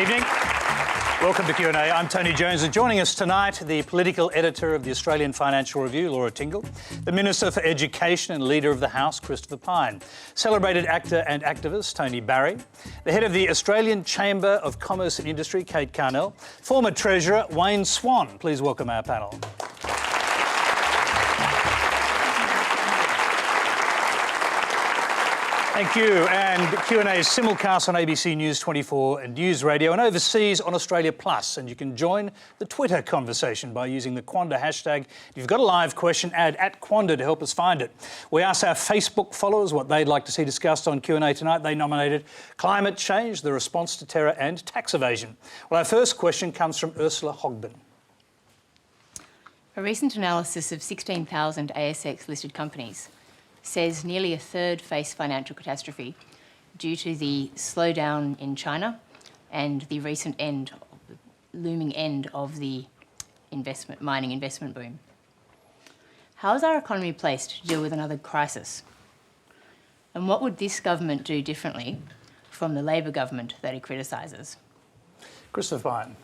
evening. Welcome to Q&A. I'm Tony Jones, and joining us tonight, the political editor of the Australian Financial Review, Laura Tingle, the Minister for Education and Leader of the House, Christopher Pyne, celebrated actor and activist, Tony Barry, the head of the Australian Chamber of Commerce and Industry, Kate Carnell, former Treasurer, Wayne Swan. Please welcome our panel. Thank you. And Q&A is simulcast on ABC News 24 and News Radio and overseas on Australia Plus. And you can join the Twitter conversation by using the Quanda hashtag. If you've got a live question, add @Quanda to help us find it. We asked our Facebook followers what they'd like to see discussed on Q&A tonight. They nominated climate change, the response to terror and tax evasion. Well, our first question comes from Ursula Hogben. A recent analysis of 16,000 ASX-listed companies says nearly a third face financial catastrophe due to the slowdown in China and the recent looming end of the mining investment boom. How is our economy placed to deal with another crisis? And what would this government do differently from the Labor government that it criticises? Christopher Pyne.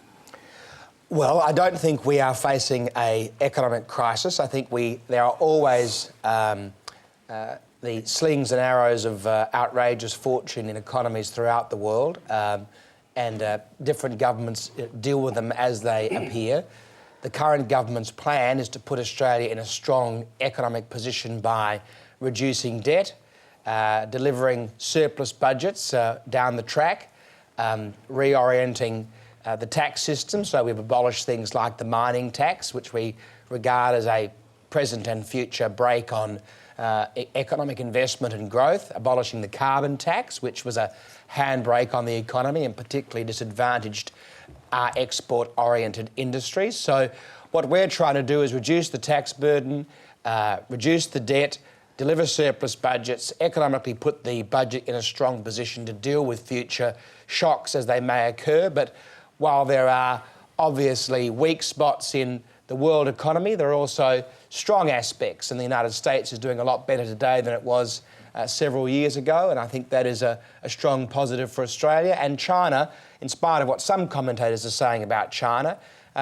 Well, I don't think we are facing an economic crisis. I think there are always the slings and arrows of outrageous fortune in economies throughout the world, and different governments deal with them as they appear. The current government's plan is to put Australia in a strong economic position by reducing debt, delivering surplus budgets down the track, reorienting the tax system. So we've abolished things like the mining tax, which we regard as a present and future brake on economic investment and growth, abolishing the carbon tax, which was a handbrake on the economy and particularly disadvantaged our export-oriented industries. So what we're trying to do is reduce the tax burden, reduce the debt, deliver surplus budgets, economically put the budget in a strong position to deal with future shocks as they may occur. But while there are obviously weak spots in the world economy, there are also strong aspects, and the United States is doing a lot better today than it was several years ago, and I think that is a strong positive for Australia. And China, in spite of what some commentators are saying about China,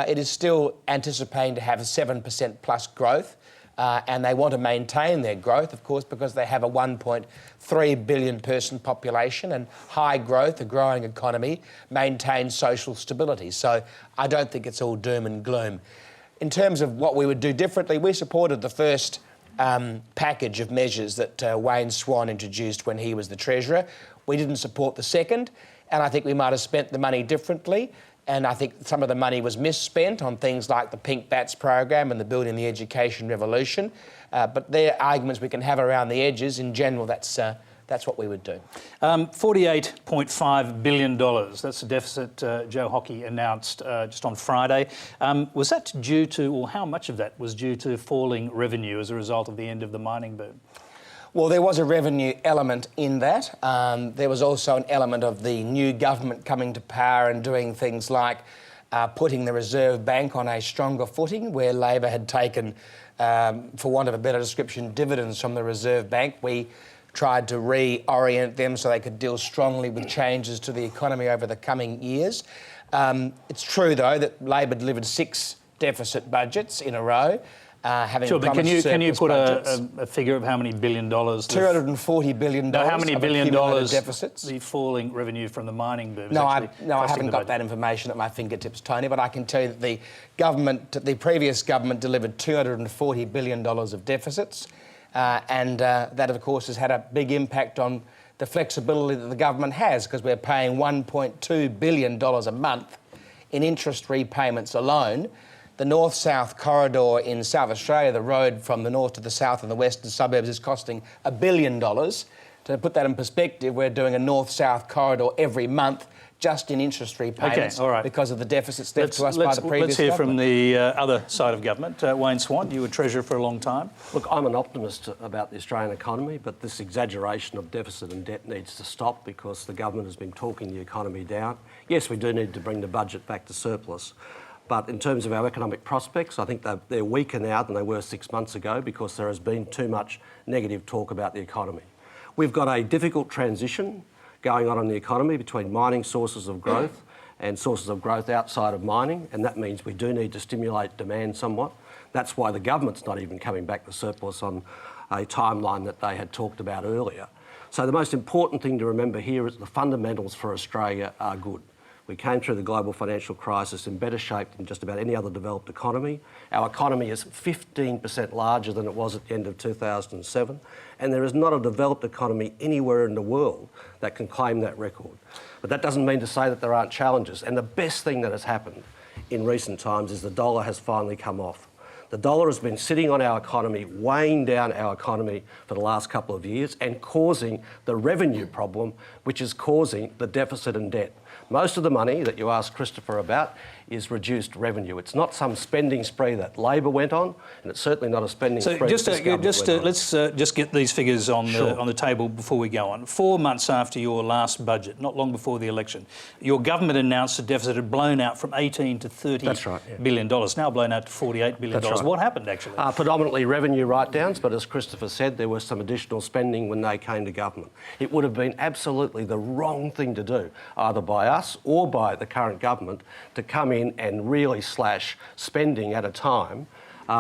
it is still anticipating to have a 7% plus growth, and they want to maintain their growth, of course, because they have a 1.3 billion person population, and high growth, a growing economy, maintains social stability. So I don't think it's all doom and gloom. In terms of what we would do differently, we supported the first package of measures that Wayne Swan introduced when he was the Treasurer. We didn't support the second, and I think we might have spent the money differently. And I think some of the money was misspent on things like the Pink Bats program and the Building the Education Revolution. But there are arguments we can have around the edges. In general, that's what we would do. $48.5 billion. That's the deficit Joe Hockey announced just on Friday. Was that due to, or how much of that was due to falling revenue as a result of the end of the mining boom? Well, there was a revenue element in that. There was also an element of the new government coming to power and doing things like putting the Reserve Bank on a stronger footing, where Labor had taken, for want of a better description, dividends from the Reserve Bank. We tried to reorient them so they could deal strongly with changes to the economy over the coming years. It's true, though, that Labor delivered 6 deficit budgets in a row, having sure, but can you put a figure of how many billion dollars? $240 billion. No, how many billion dollars deficits? The falling revenue from the mining boom? No, I haven't got that information at my fingertips, Tony, but I can tell you that the previous government delivered $240 billion of deficits. And that, of course, has had a big impact on the flexibility that the government has, because we're paying $1.2 billion a month in interest repayments alone. The north-south corridor in South Australia, the road from the north to the south and the western suburbs, is costing $1 billion. To put that in perspective, we're doing a north-south corridor every month just in interest repayments because of the deficits left to us by the previous government. Let's hear from the other side of government. Wayne Swan, you were Treasurer for a long time. Look, I'm an optimist about the Australian economy, but this exaggeration of deficit and debt needs to stop, because the government has been talking the economy down. Yes, we do need to bring the budget back to surplus, but in terms of our economic prospects, I think they're weaker now than they were 6 months ago, because there has been too much negative talk about the economy. We've got a difficult transition going on in the economy between mining sources of growth and sources of growth outside of mining, and that means we do need to stimulate demand somewhat. That's why the government's not even coming back to surplus on a timeline that they had talked about earlier. So the most important thing to remember here is the fundamentals for Australia are good. We came through the global financial crisis in better shape than just about any other developed economy. Our economy is 15% larger than it was at the end of 2007, and there is not a developed economy anywhere in the world that can claim that record. But that doesn't mean to say that there aren't challenges, and the best thing that has happened in recent times is the dollar has finally come off. The dollar has been sitting on our economy, weighing down our economy for the last couple of years and causing the revenue problem, which is causing the deficit and debt. Most of the money that you asked Christopher about is reduced revenue. It's not some spending spree that Labor went on, and it's certainly not a spending spree that this government went on. Let's just get these figures on the table before we go on. 4 months after your last budget, not long before the election, your government announced the deficit had blown out from $18 to $30 billion, now blown out to $48 billion. That's right. What happened, actually? Predominantly revenue write-downs, but as Christopher said, there was some additional spending when they came to government. It would have been absolutely the wrong thing to do, either by us or by the current government, to come in and really slash spending at a time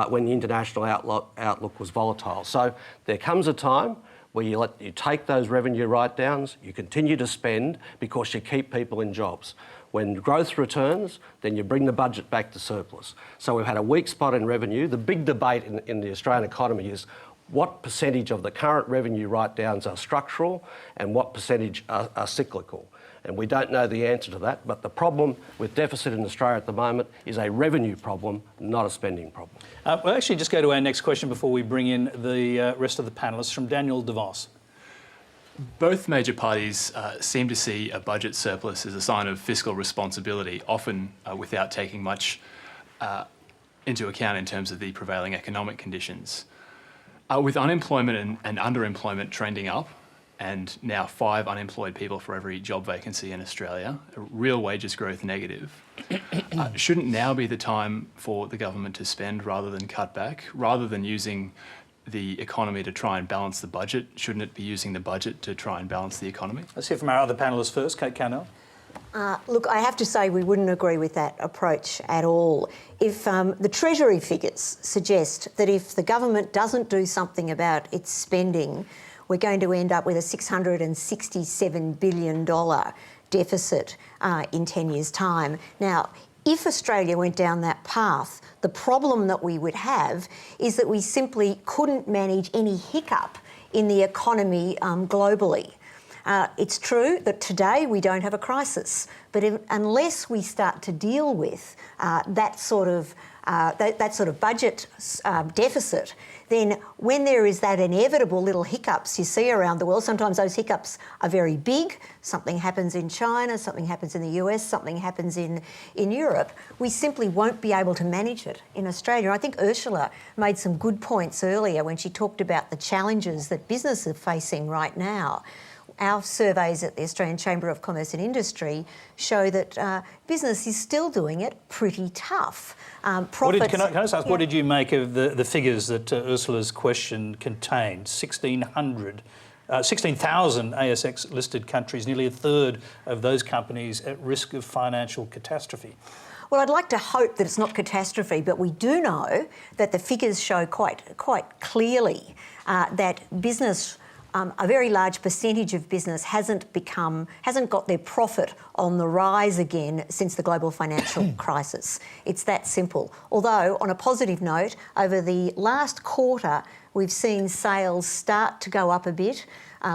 when the international outlook was volatile. So there comes a time where you take those revenue write-downs, you continue to spend because you keep people in jobs. When growth returns, then you bring the budget back to surplus. So we've had a weak spot in revenue. The big debate in the Australian economy is what percentage of the current revenue write-downs are structural and what percentage are cyclical. And we don't know the answer to that, but the problem with deficit in Australia at the moment is a revenue problem, not a spending problem. We'll actually just go to our next question before we bring in the rest of the panellists, from Daniel DeVos. Both major parties seem to see a budget surplus as a sign of fiscal responsibility, often without taking much into account in terms of the prevailing economic conditions. With unemployment and underemployment trending up, and now 5 unemployed people for every job vacancy in Australia, real wages growth negative. Shouldn't now be the time for the government to spend rather than cut back? Rather than using the economy to try and balance the budget, shouldn't it be using the budget to try and balance the economy? Let's hear from our other panellists first. Kate Carnell. Look, I have to say we wouldn't agree with that approach at all. If the Treasury figures suggest that if the government doesn't do something about its spending, we're going to end up with a $667 billion deficit in 10 years' time. Now, if Australia went down that path, the problem that we would have is that we simply couldn't manage any hiccup in the economy globally. It's true that today we don't have a crisis, but unless we start to deal with that sort of budget deficit, then when there is that inevitable little hiccups you see around the world, sometimes those hiccups are very big. Something happens in China, something happens in the US, something happens in Europe. We simply won't be able to manage it in Australia. I think Ursula made some good points earlier when she talked about the challenges that business are facing right now. Our surveys at the Australian Chamber of Commerce and Industry show that business is still doing it pretty tough. Can I just ask, what did you make of the figures that Ursula's question contained? 16,000 ASX-listed countries, nearly a third of those companies at risk of financial catastrophe. Well, I'd like to hope that it's not catastrophe, but we do know that the figures show quite clearly that business, a very large percentage of business hasn't got their profit on the rise again since the global financial crisis. It's that simple. Although, on a positive note, over the last quarter, we've seen sales start to go up a bit,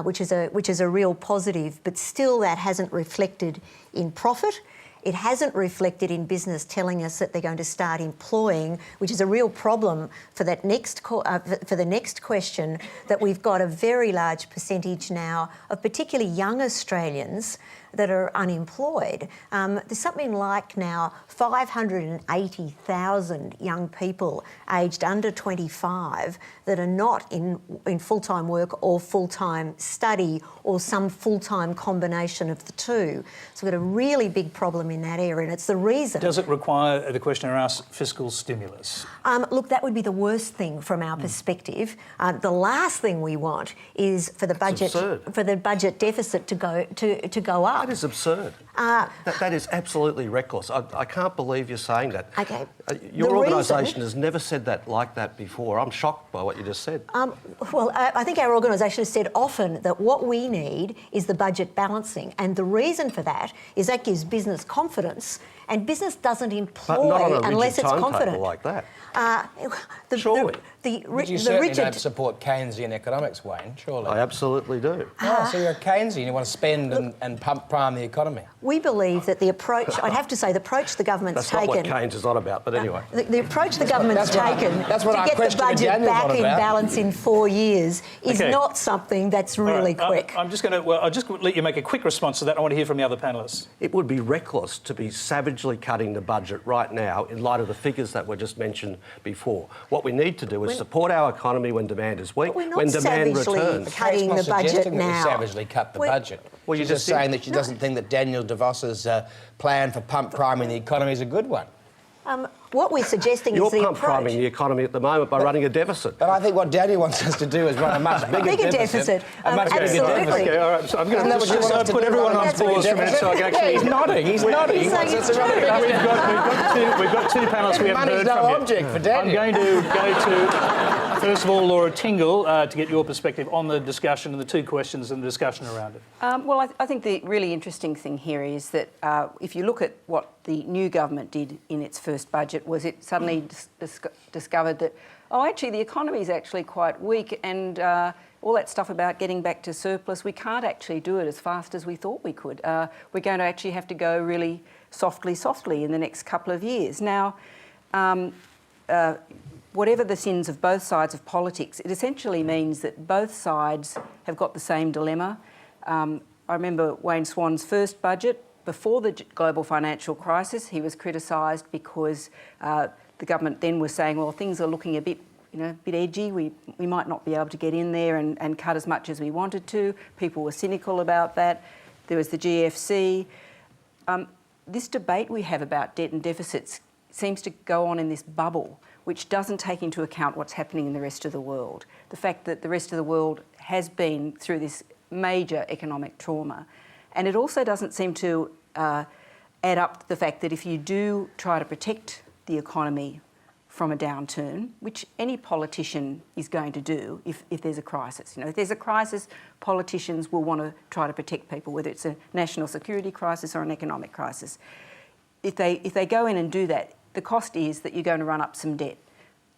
which is a real positive, but still that hasn't reflected in profit. It hasn't reflected in business telling us that they're going to start employing, which is a real problem for that for the next question, that we've got a very large percentage now of particularly young Australians that are unemployed. There's something like now 580,000 young people aged under 25 that are not in full-time work or full-time study or some full-time combination of the two. So we've got a really big problem in that area, and it's the reason... Does it require, the questioner asks, fiscal stimulus? Look, that would be the worst thing from our perspective. The last thing we want is for the budget deficit to go up. That is absurd. That is absolutely reckless. I can't believe you're saying that. Okay. Your organisation has never said that like that before. I'm shocked by what you just said. Well, I think our organisation has said often that what we need is the budget balancing, and the reason for that is that gives business confidence, and business doesn't employ But not on a rigid unless it's timetable confident. like that. Surely. But you certainly don't support Keynesian economics, Wayne, surely. I absolutely do. So you're a Keynesian, you want to spend and prime the economy. We believe that the approach, I'd have to say, the approach the government's That's taken... not what Keynes is on about, but anyway. The approach the government's taken to get the budget back in balance in 4 years is not something that's really quick. I'm just going to, I'll just let you make a quick response to that. I want to hear from the other panellists. It would be reckless to be savagely cutting the budget right now in light of the figures that were just mentioned before. What we need to do is support our economy when demand is weak, We're not when demand savagely returns. cutting the budget now. That savagely cut the budget. Well, She's just saying that she doesn't think that Daniel DeVos's plan for pump priming the economy is a good one. What we're suggesting You're is the pump priming the economy at the moment by running a deficit. But I think what Daniel wants us to do is run a much bigger deficit. A much bigger deficit. Okay, all right. So I'm going to just put everyone on pause for a minute so I can actually... He's nodding. He's nodding. We've got two panellists we haven't heard from no object for Daniel. I'm going to go to, first of all, Laura Tingle, to get your perspective on the discussion and the two questions and the discussion around it. Well, I think the really interesting thing here is that if you look at what the new government did in its first budget, was it suddenly discovered that, actually the economy is actually quite weak, and all that stuff about getting back to surplus, we can't actually do it as fast as we thought we could. We're going to actually have to go really softly in the next couple of years. Now, whatever the sins of both sides of politics, it essentially means that both sides have got the same dilemma. I remember Wayne Swan's first budget. Before the global financial crisis, he was criticised because the government then was saying, well, things are looking a bit edgy. We might not be able to get in there and cut as much as we wanted to. People were cynical about that. There was the GFC. This debate we have about debt and deficits seems to go on in this bubble, which doesn't take into account what's happening in the rest of the world. The fact that the rest of the world has been through this major economic trauma. And it also doesn't seem to add up the fact that if you do try to protect the economy from a downturn, which any politician is going to do if there's a crisis. If there's a crisis, politicians will want to try to protect people, whether it's a national security crisis or an economic crisis. If they go in and do that, the cost is that you're going to run up some debt.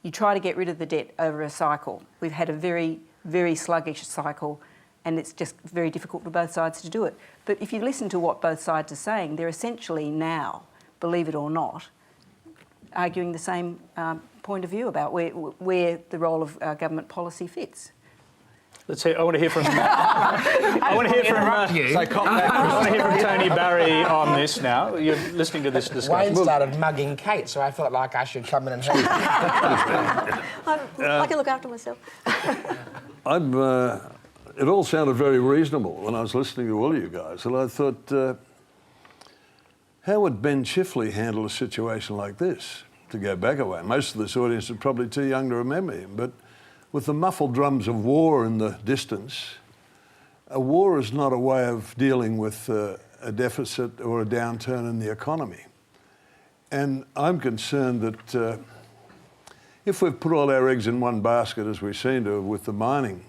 You try to get rid of the debt over a cycle. We've had a very, very sluggish cycle, and it's just very difficult for both sides to do it. But if you listen to what both sides are saying, they're essentially now, believe it or not, arguing the same point of view about where the role of government policy fits. Let's hear. I want to hear from. I want to hear from Tony Barry on this now. You're listening to this discussion. Wayne started mugging Kate, so I felt like I should come in and help. I can look after myself. It all sounded very reasonable when I was listening to all you guys, and I thought, how would Ben Chifley handle a situation like this? To go back a way, most of this audience are probably too young to remember him, but with the muffled drums of war in the distance, a war is not a way of dealing with a deficit or a downturn in the economy. And I'm concerned that if we've put all our eggs in one basket, as we seem to have with the mining,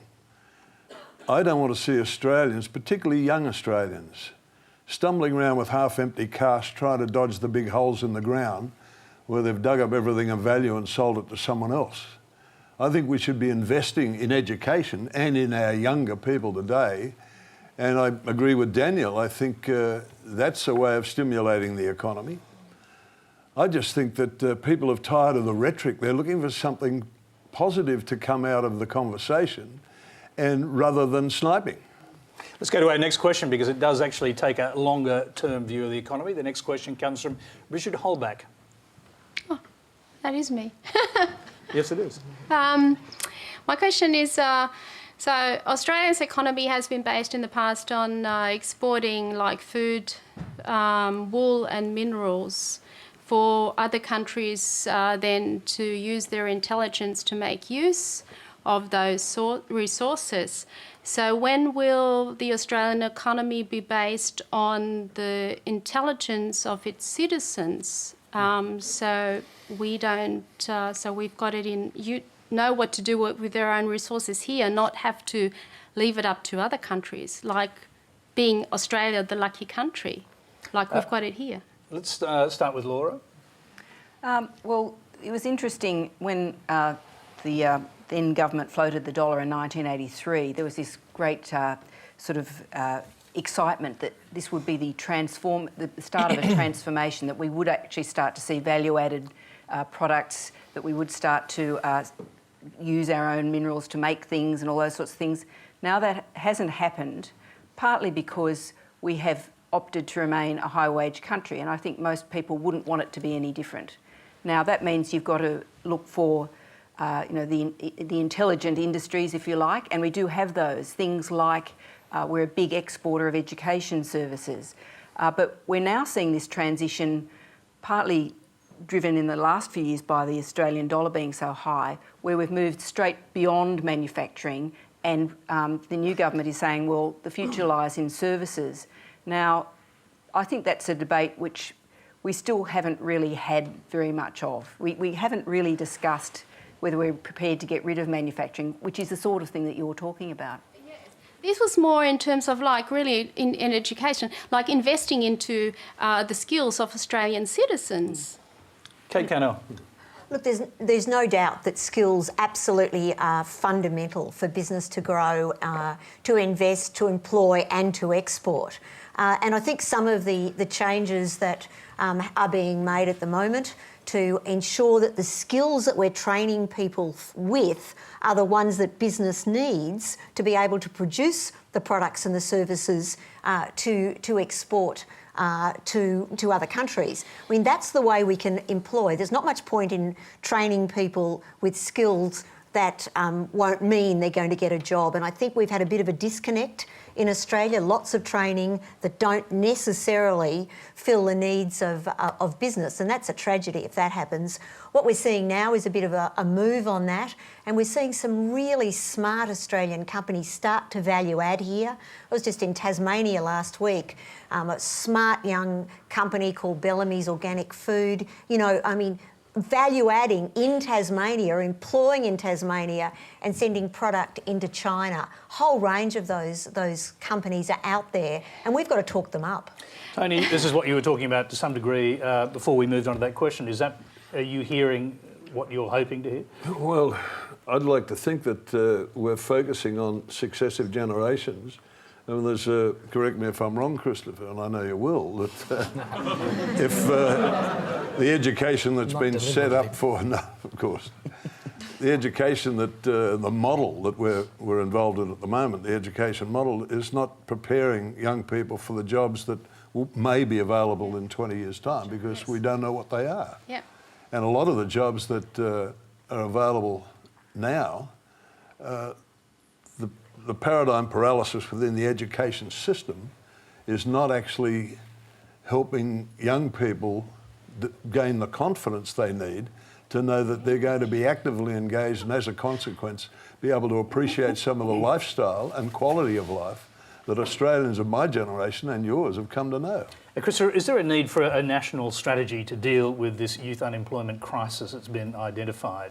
I don't want to see Australians, particularly young Australians, stumbling around with half-empty casks trying to dodge the big holes in the ground where they've dug up everything of value and sold it to someone else. I think we should be investing in education and in our younger people today. And I agree with Daniel. I think that's a way of stimulating the economy. I just think that people are tired of the rhetoric. They're looking for something positive to come out of the conversation, and rather than sniping. Let's go to our next question, because it does actually take a longer-term view of the economy. The next question comes from Richard Holback. Oh, that is me. Yes, it is. My question is, so Australia's economy has been based in the past on exporting like food, wool and minerals for other countries then to use their intelligence to make use of those resources. So when will the Australian economy be based on the intelligence of its citizens? So we don't. So we've got it in. You know what to do with their own resources here, not have to leave it up to other countries, like being Australia, the lucky country, like we've got it here. Let's start with Laura. Well, it was interesting when the then government floated the dollar in 1983. There was this great sort of excitement that this would be the start of a transformation, that we would actually start to see value-added products, that we would start to use our own minerals to make things and all those sorts of things. Now that hasn't happened, partly because we have opted to remain a high-wage country, and I think most people wouldn't want it to be any different. Now that means you've got to look for the intelligent industries, if you like, and we do have those. Things like we're a big exporter of education services. But we're now seeing this transition partly driven in the last few years by the Australian dollar being so high, where we've moved straight beyond manufacturing, and the new government is saying, well, the future lies in services. Now, I think that's a debate which we still haven't really had very much of. We haven't really discussed whether we're prepared to get rid of manufacturing, which is the sort of thing that you're talking about. Yes. This was more in terms of like really in education, like investing into the skills of Australian citizens. Kate Carnell. Look, there's no doubt that skills absolutely are fundamental for business to grow, to invest, to employ and to export. And I think some of the changes that are being made at the moment to ensure that the skills that we're training people with are the ones that business needs to be able to produce the products and the services to export to other countries. I mean, that's the way we can employ. There's not much point in training people with skills that won't mean they're going to get a job. And I think we've had a bit of a disconnect in Australia, lots of training that don't necessarily fill the needs of business, and that's a tragedy if that happens. What we're seeing now is a bit of a move on that, and we're seeing some really smart Australian companies start to value add here. I was just in Tasmania last week, a smart young company called Bellamy's Organic Food. You know, I mean, value adding in Tasmania, employing in Tasmania and sending product into China. Whole range of those companies are out there, and we've got to talk them up. Tony, this is what you were talking about to some degree before we moved on to that question. Are you hearing what you're hoping to hear? Well, I'd like to think that we're focusing on successive generations. I mean, correct me if I'm wrong, Christopher, and I know you will, that if the education that's been set up for, no, of course, the education that, the model that we're involved in at the moment, the education model, is not preparing young people for the jobs that may be available in 20 years' time, because we don't know what they are. Yep. And a lot of the jobs that are available now, the paradigm paralysis within the education system is not actually helping young people gain the confidence they need to know that they're going to be actively engaged and, as a consequence, be able to appreciate some of the lifestyle and quality of life that Australians of my generation and yours have come to know. Christopher, is there a need for a national strategy to deal with this youth unemployment crisis that's been identified?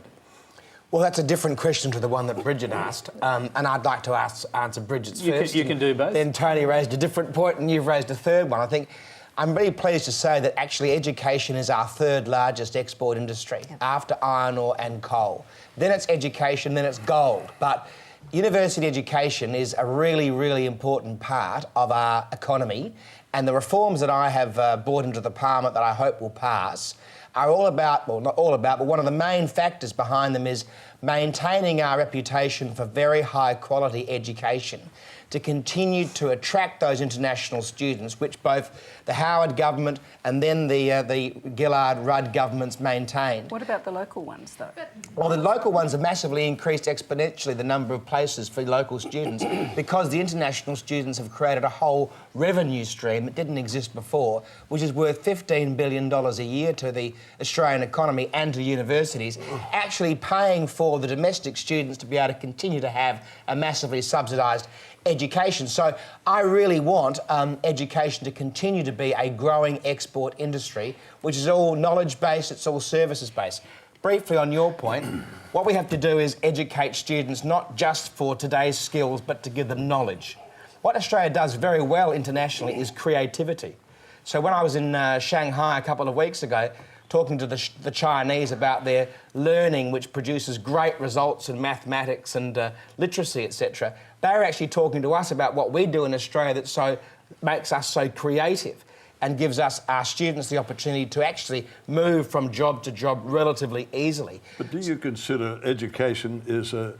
Well, that's a different question to the one that Bridget asked, and I'd like to answer Bridget's first. You can do both. Then Tony raised a different point and you've raised a third one. I think I'm really pleased to say that actually education is our third largest export industry, after iron ore and coal. Then it's education, then it's gold. But university education is a really, really important part of our economy, and the reforms that I have brought into the Parliament that I hope will pass are all about, well, not all about, but one of the main factors behind them is maintaining our reputation for very high quality education, to continue to attract those international students, which both the Howard government and then the Gillard-Rudd governments maintained. What about the local ones, though? Well, the local ones have massively increased exponentially the number of places for local students because the international students have created a whole revenue stream that didn't exist before, which is worth $15 billion a year to the Australian economy and to universities, actually paying for the domestic students to be able to continue to have a massively subsidised education. So I really want education to continue to be a growing export industry, which is all knowledge-based, it's all services-based. Briefly on your point, what we have to do is educate students not just for today's skills, but to give them knowledge. What Australia does very well internationally is creativity. So when I was in Shanghai a couple of weeks ago, talking to the Chinese about their learning, which produces great results in mathematics and literacy, etc., they were actually talking to us about what we do in Australia that makes us so creative and gives us, our students, the opportunity to actually move from job to job relatively easily. But do you consider education is a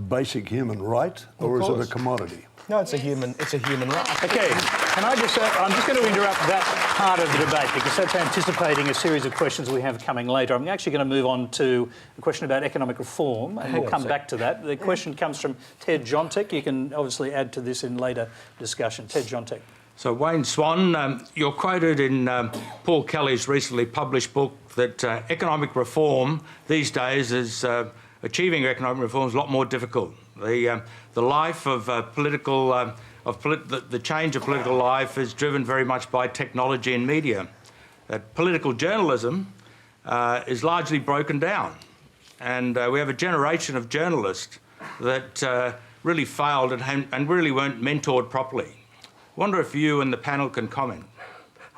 basic human right, or is it a commodity? No, it's a human right. Okay, can I just I'm just going to interrupt that part of the debate because that's anticipating a series of questions we have coming later. I'm actually going to move on to a question about economic reform, and we'll come back to that. The question comes from Ted Jontek. You can obviously add to this in later discussion. Ted Jontek. So, Wayne Swan, you're quoted in Paul Kelly's recently published book that economic reform these days is achieving economic reform is a lot more difficult. The life of the change of political life is driven very much by technology and media. That political journalism is largely broken down, and we have a generation of journalists that really failed and really weren't mentored properly. I wonder if you and the panel can comment.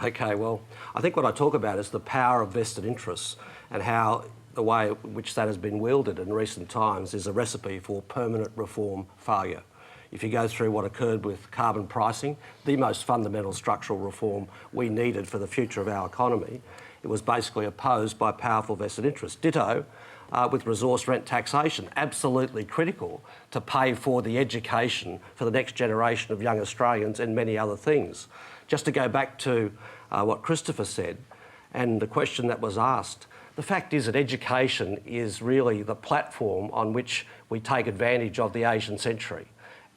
Okay, well, I think what I talk about is the power of vested interests and how the way in which that has been wielded in recent times is a recipe for permanent reform failure. If you go through what occurred with carbon pricing, the most fundamental structural reform we needed for the future of our economy, it was basically opposed by powerful vested interests. Ditto with resource rent taxation, absolutely critical to pay for the education for the next generation of young Australians and many other things. Just to go back to what Christopher said and the question that was asked, the fact is that education is really the platform on which we take advantage of the Asian century.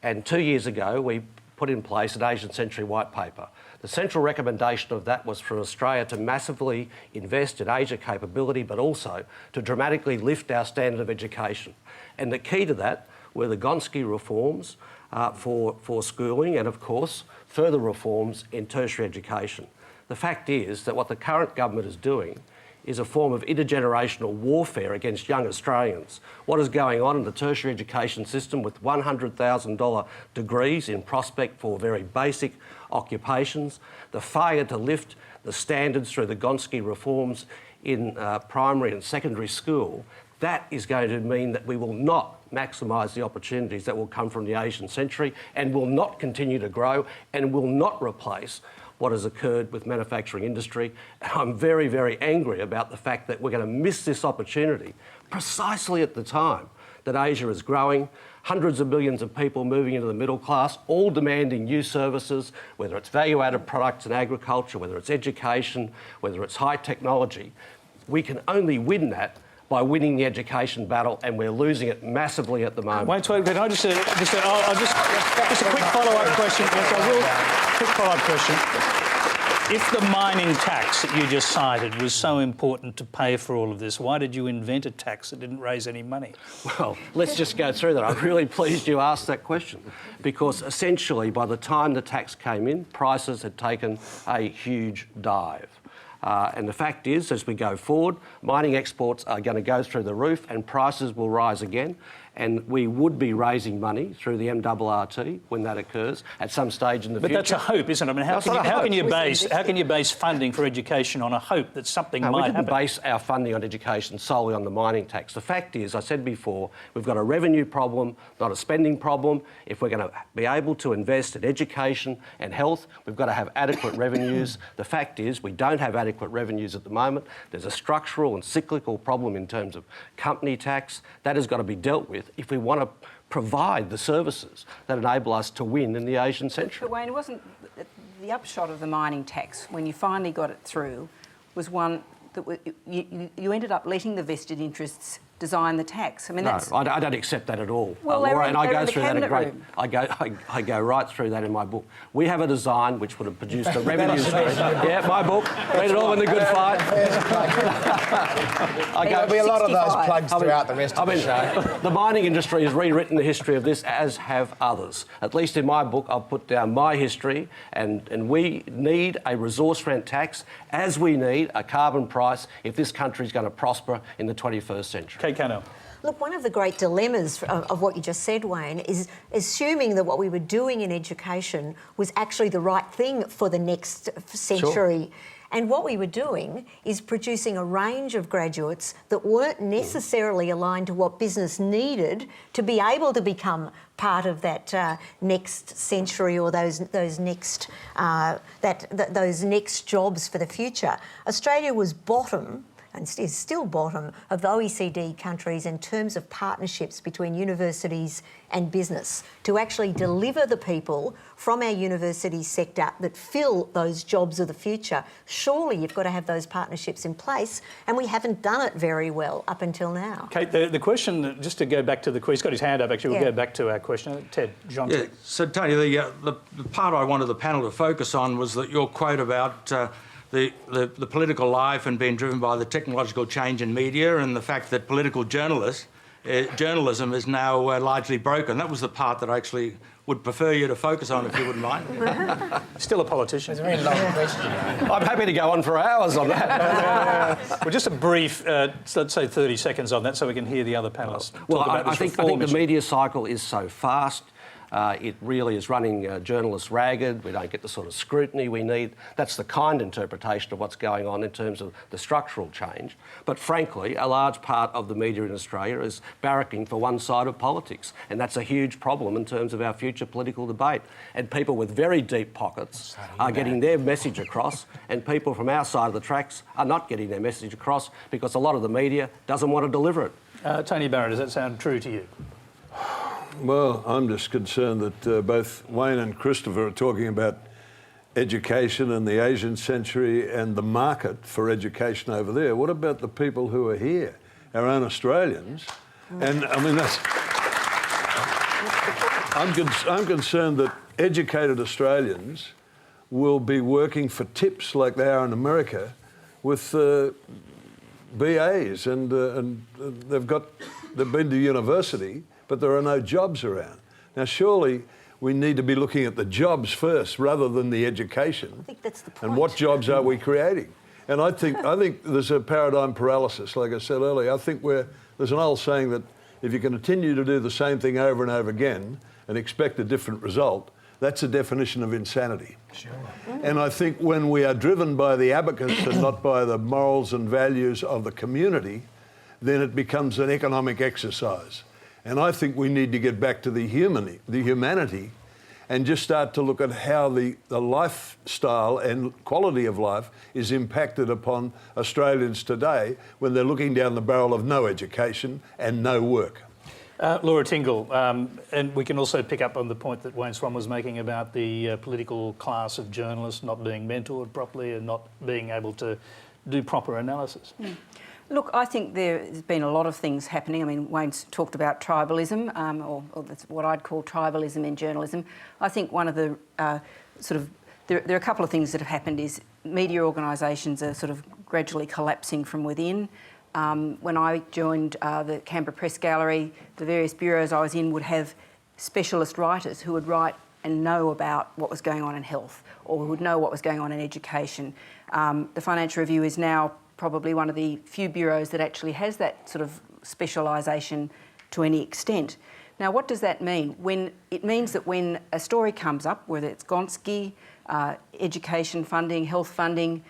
And 2 years ago, we put in place an Asian century white paper. The central recommendation of that was for Australia to massively invest in Asia capability, but also to dramatically lift our standard of education. And the key to that were the Gonski reforms for schooling and, of course, further reforms in tertiary education. The fact is that what the current government is doing is a form of intergenerational warfare against young Australians. What is going on in the tertiary education system with $100,000 degrees in prospect for very basic occupations, the failure to lift the standards through the Gonski reforms in primary and secondary school, that is going to mean that we will not maximise the opportunities that will come from the Asian century and will not continue to grow and will not replace what has occurred with manufacturing industry. And I'm very, very angry about the fact that we're going to miss this opportunity precisely at the time that Asia is growing, hundreds of millions of people moving into the middle class, all demanding new services, whether it's value-added products in agriculture, whether it's education, whether it's high technology. We can only win that by winning the education battle, and we're losing it massively at the moment. Wait, can I just a quick follow-up question? Yes, I will. Quick follow-up question. If the mining tax that you just cited was so important to pay for all of this, why did you invent a tax that didn't raise any money? Well, let's just go through that. I'm really pleased you asked that question because essentially by the time the tax came in, prices had taken a huge dive. And the fact is, as we go forward, mining exports are going to go through the roof and prices will rise again. And we would be raising money through the MRRT when that occurs at some stage in the future. But that's a hope, isn't it? I mean, how can you base funding for education on a hope that something might happen? We didn't base our funding on education solely on the mining tax. The fact is, I said before, we've got a revenue problem, not a spending problem. If we're going to be able to invest in education and health, we've got to have adequate revenues. The fact is, we don't have adequate revenues at the moment. There's a structural and cyclical problem in terms of company tax. That has got to be dealt with if we want to provide the services that enable us to win in the Asian century. But Wayne, it wasn't the upshot of the mining tax when you finally got it through was one that you ended up letting the vested interests design the tax. I mean, No, that's... I don't accept that at all. Well, Laura, and I they're go in the through that in cabinet great. room. I go right through that in my book. We have a design which would have produced a revenue stream. Yeah, my book. Read it all in the good fight. There'll be a lot of those 65. plugs throughout the rest of the show. The mining industry has rewritten the history of this, as have others. At least in my book, I've put down my history, and we need a resource rent tax, as we need a carbon price if this country is going to prosper in the 21st century. Kate Carnell. Look, one of the great dilemmas of what you just said, Wayne, is assuming that what we were doing in education was actually the right thing for the next century. Sure. And what we were doing is producing a range of graduates that weren't necessarily aligned to what business needed to be able to become part of that next century or those next jobs for the future. Australia was bottom, and is still bottom, of the OECD countries in terms of partnerships between universities and business to actually deliver the people from our university sector that fill those jobs of the future. Surely you've got to have those partnerships in place, and we haven't done it very well up until now. Kate, the question, just to go back to the question, he's got his hand up actually, we'll go back to our question. Ted, John. Yeah, so Tony, the part I wanted the panel to focus on was that your quote about the political life and being driven by the technological change in media and the fact that political journalism is now largely broken. That was the part that I actually would prefer you to focus on, if you wouldn't mind. Still a politician. It's a very long question. I'm happy to go on for hours on that. Well, just a brief, let's say 30 seconds on that so we can hear the other panellists. Well, I think the media cycle is so fast. It really is running journalists ragged. We don't get the sort of scrutiny we need. That's the kind interpretation of what's going on in terms of the structural change. But frankly, a large part of the media in Australia is barracking for one side of politics. And that's a huge problem in terms of our future political debate. And people with very deep pockets are getting their message across, and people from our side of the tracks are not getting their message across because a lot of the media doesn't want to deliver it. Tony Barrett, does that sound true to you? Well, I'm just concerned that both Wayne and Christopher are talking about education and the Asian century and the market for education over there. What about the people who are here, our own Australians? And I mean, I'm concerned that educated Australians will be working for tips like they are in America with BAs, and they've been to university, but there are no jobs around. Now, surely we need to be looking at the jobs first rather than the education. I think that's the point. And what jobs are we creating? And I think there's a paradigm paralysis, like I said earlier. I think there's an old saying that if you continue to do the same thing over and over again and expect a different result, that's a definition of insanity. Sure. And I think when we are driven by the abacus and not by the morals and values of the community, then it becomes an economic exercise. And I think we need to get back to the humanity and just start to look at how the lifestyle and quality of life is impacted upon Australians today when they're looking down the barrel of no education and no work. Laura Tingle, and we can also pick up on the point that Wayne Swan was making about the political class of journalists not being mentored properly and not being able to do proper analysis. Look, I think there's been a lot of things happening. I mean, Wayne's talked about tribalism, or that's what I'd call tribalism in journalism. I think one of the there are a couple of things that have happened is media organisations are sort of gradually collapsing from within. When I joined the Canberra Press Gallery, the various bureaus I was in would have specialist writers who would write and know about what was going on in health, or who would know what was going on in education. The Financial Review is now probably one of the few bureaus that actually has that sort of specialisation to any extent. Now, what does that mean? It means that when a story comes up, whether it's Gonski, education funding, health funding,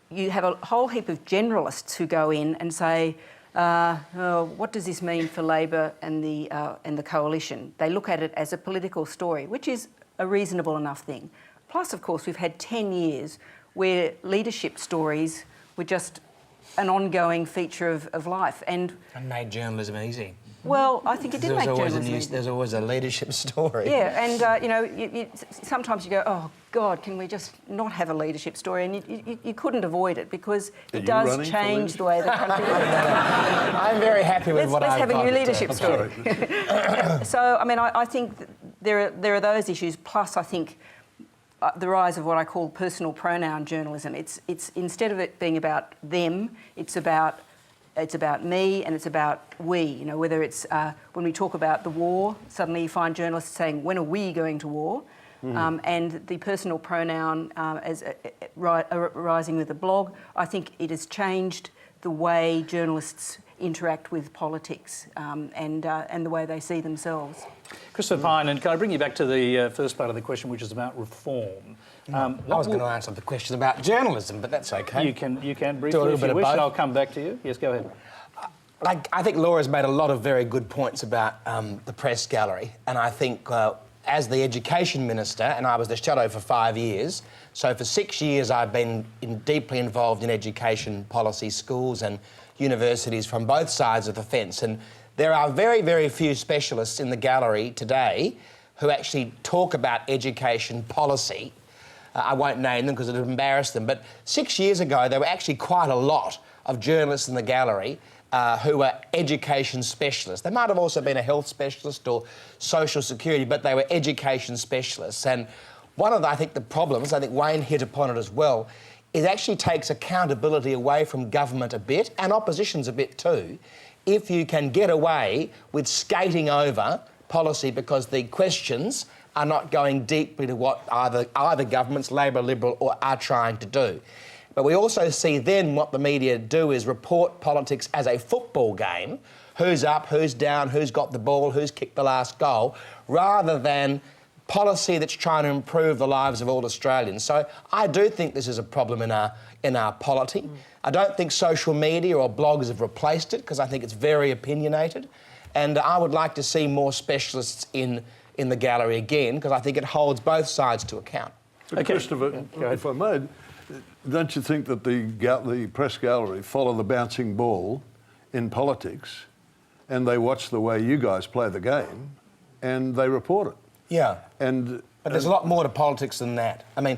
you have a whole heap of generalists who go in and say, what does this mean for Labor and the coalition? They look at it as a political story, which is a reasonable enough thing. Plus, of course, we've had 10 years where leadership stories were just an ongoing feature of life. And made journalism easy. well, I think it did make journalism easy. There's always a leadership story. Yeah, and you know, sometimes you go, oh God, can we just not have a leadership story? And you couldn't avoid it because it does change the way the country. I'm very happy with what I've got. Let's have a new leadership story. So, I mean, I think there are those issues. Plus, I think the rise of what I call personal pronoun journalism. It's instead of it being about them, it's about me and it's about we. You know, whether it's when we talk about the war, suddenly you find journalists saying, when are we going to war? And the personal pronoun as rising with the blog, I think it has changed the way journalists interact with politics and the way they see themselves. Christopher Pyne, and can I bring you back to the first part of the question, which is about reform? I was going to answer the question about journalism, but that's okay. You can briefly if you wish, and I'll come back to you. Yes, go ahead. I think Laura's made a lot of very good points about the press gallery, and I think as the Education Minister, and I was the shadow for 5 years, so for 6 years I've been deeply involved in education policy, schools and universities from both sides of the fence, and there are very, very few specialists in the gallery today who actually talk about education policy. I won't name them because it would embarrass them, but 6 years ago there were actually quite a lot of journalists in the gallery who were education specialists. They might have also been a health specialist or social security, but they were education specialists. And one of the, I think, the problems, I think Wayne hit upon it as well, it actually takes accountability away from government a bit, and opposition's a bit too, if you can get away with skating over policy because the questions are not going deeply to what either governments, Labor, Liberal, or are trying to do. But we also see then what the media do is report politics as a football game, who's up, who's down, who's got the ball, who's kicked the last goal, rather than policy that's trying to improve the lives of all Australians. So I do think this is a problem in our polity. I don't think social media or blogs have replaced it because I think it's very opinionated. And I would like to see more specialists in the gallery again because I think it holds both sides to account. But Christopher, if I may, don't you think that the press gallery follow the bouncing ball in politics and they watch the way you guys play the game and they report it? Yeah. But there's a lot more to politics than that. I mean,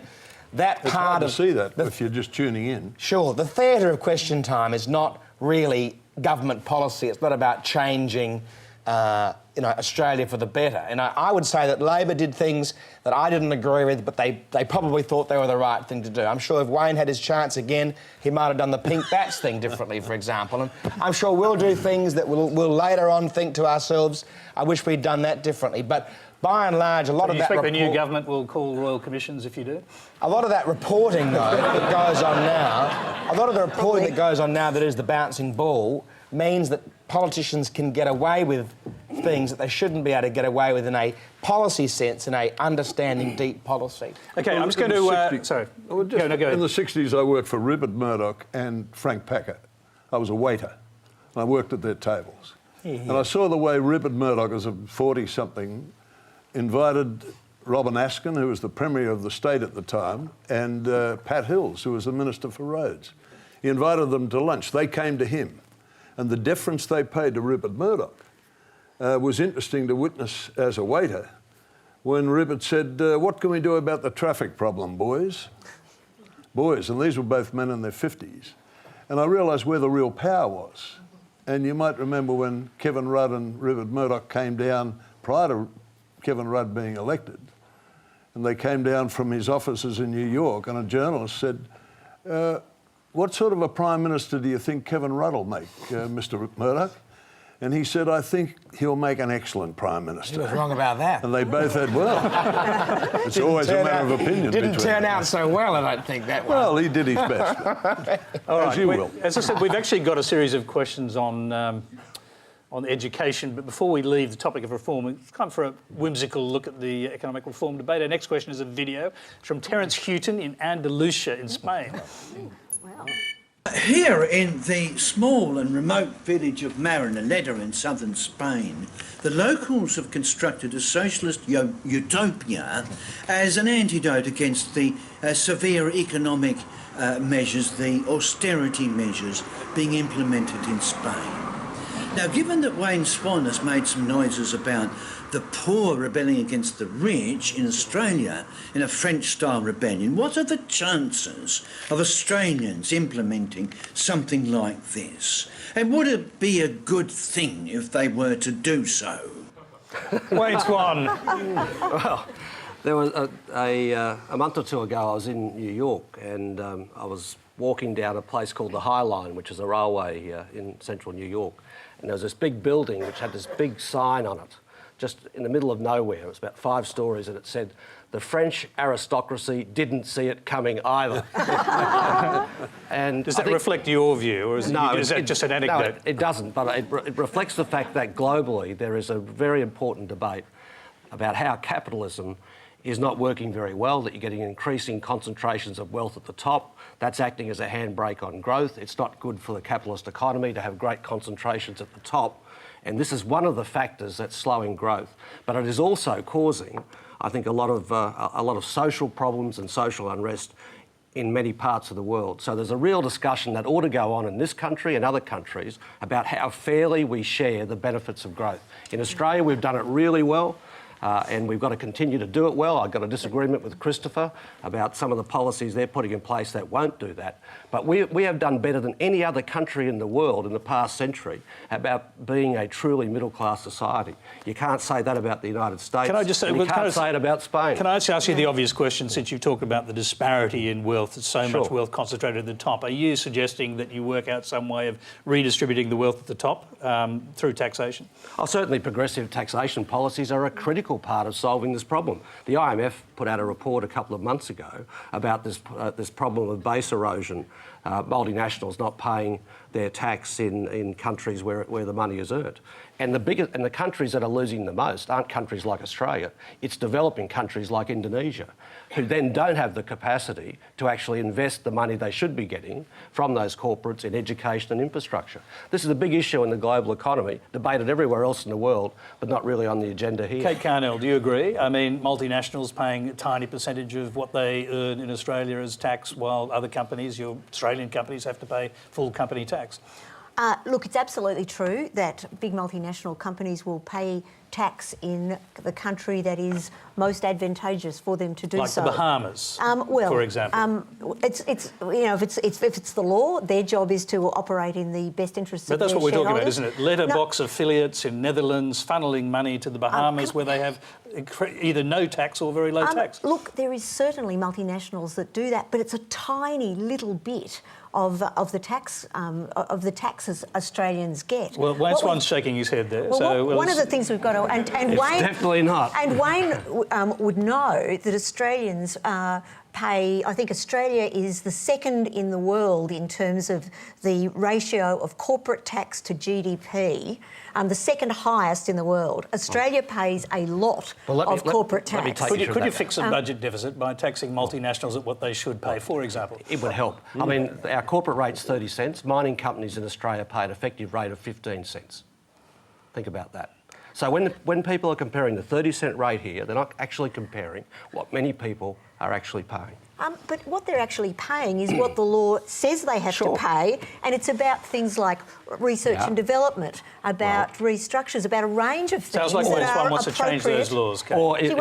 that it's part hard of... to see that if you're just tuning in. Sure. The theatre of question time is not really government policy. It's not about changing Australia for the better. And I would say that Labor did things that I didn't agree with, but they probably thought they were the right thing to do. I'm sure if Wayne had his chance again, he might have done the pink bats thing differently, for example. And I'm sure we'll do things that we'll later on think to ourselves, I wish we'd done that differently. But by and large, a lot of that... Do you expect the new government will call royal commissions if you do? A lot of that reporting, though, that goes on now, a lot of the reporting that goes on now that is the bouncing ball means that politicians can get away with things that they shouldn't be able to get away with in a policy sense, in a understanding deep policy. OK, I'm just going to... sorry. Well, go ahead. In the 60s, I worked for Rupert Murdoch and Frank Packer. I was a waiter, and I worked at their tables. Yeah. And I saw the way Rupert Murdoch, as a 40-something, invited Robin Askin, who was the Premier of the state at the time, and Pat Hills, who was the Minister for Roads. He invited them to lunch. They came to him. And the deference they paid to Rupert Murdoch was interesting to witness as a waiter when Rupert said, what can we do about the traffic problem, boys? Boys, and these were both men in their 50s. And I realised where the real power was. And you might remember when Kevin Rudd and Rupert Murdoch came down prior to Kevin Rudd being elected, and they came down from his offices in New York, and a journalist said, what sort of a Prime Minister do you think Kevin Rudd will make, Mr. Murdoch? And he said, I think he'll make an excellent Prime Minister. He was wrong about that. And they both said, well, it's always a matter of opinion. Didn't turn out so well, I don't think, that one. Well, he did his best. All right, as you will. As I said, we've actually got a series of questions on education, but before we leave the topic of reform, it's time for a whimsical look at the economic reform debate. Our next question is a video. It's from Terence Houghton in Andalusia in Spain. Wow. Here in the small and remote village of Marinaleda in southern Spain, the locals have constructed a socialist utopia as an antidote against the severe economic measures, the austerity measures being implemented in Spain. Now, given that Wayne Swan has made some noises about the poor rebelling against the rich in Australia in a French-style rebellion, what are the chances of Australians implementing something like this? And would it be a good thing if they were to do so? Wayne Swan. Well, there was a month or two ago, I was in New York, and I was walking down a place called the High Line, which is a railway in central New York. And there was this big building which had this big sign on it, just in the middle of nowhere. It was about 5 stories, and it said, "The French aristocracy didn't see it coming either." And does that reflect your view, or is that just an anecdote? No, it doesn't, but it reflects the fact that globally there is a very important debate about how capitalism is not working very well, that you're getting increasing concentrations of wealth at the top. That's acting as a handbrake on growth. It's not good for the capitalist economy to have great concentrations at the top. And this is one of the factors that's slowing growth. But it is also causing, I think, a lot of social problems and social unrest in many parts of the world. So there's a real discussion that ought to go on in this country and other countries about how fairly we share the benefits of growth. In Australia, we've done it really well. And we've got to continue to do it well. I've got a disagreement with Christopher about some of the policies they're putting in place that won't do that. But we have done better than any other country in the world in the past century about being a truly middle-class society. You can't say that about the United States. Can I just say, and you can't say it about Spain. Can I just ask you the obvious question, since you've talked about the disparity in wealth, there's so much wealth concentrated at the top. Are you suggesting that you work out some way of redistributing the wealth at the top through taxation? Oh, certainly progressive taxation policies are a critical part of solving this problem. The IMF put out a report a couple of months ago about this problem of base erosion, multinationals not paying their tax in countries where the money is earned. And the countries that are losing the most aren't countries like Australia, it's developing countries like Indonesia, who then don't have the capacity to actually invest the money they should be getting from those corporates in education and infrastructure. This is a big issue in the global economy, debated everywhere else in the world, but not really on the agenda here. Kate Carnell, do you agree? I mean, multinationals paying a tiny percentage of what they earn in Australia as tax, while other companies, your Australian companies, have to pay full company tax. Look, it's absolutely true that big multinational companies will pay tax in the country that is most advantageous for them to do like so. Like the Bahamas, for example. It's you know, if it's the law, their job is to operate in the best interests of their shareholders. But that's what we're talking about, isn't it? Letterbox affiliates in Netherlands funneling money to the Bahamas where they have either no tax or very low tax. Look, there is certainly multinationals that do that, but it's a tiny little bit of the taxes Australians get. Well, Wayne Swan's shaking his head there. Well, one of the things we've got to, and Wayne definitely not. And Wayne would know that Australians pay. I think Australia is the second in the world in terms of the ratio of corporate tax to GDP. The second highest in the world. Australia pays a lot of corporate tax. Could you fix a budget deficit by taxing multinationals at what they should pay, for example? It would help. I mean, our corporate rate's 30 cents. Mining companies in Australia pay an effective rate of 15 cents. Think about that. So when people are comparing the 30-cent rate here, they're not actually comparing what many people are actually paying. But what they're actually paying is what the law says they have to pay, and it's about things like research and development, about restructures, about a range of things. Sounds like Wayne Swan wants to change those laws, Kate. Or it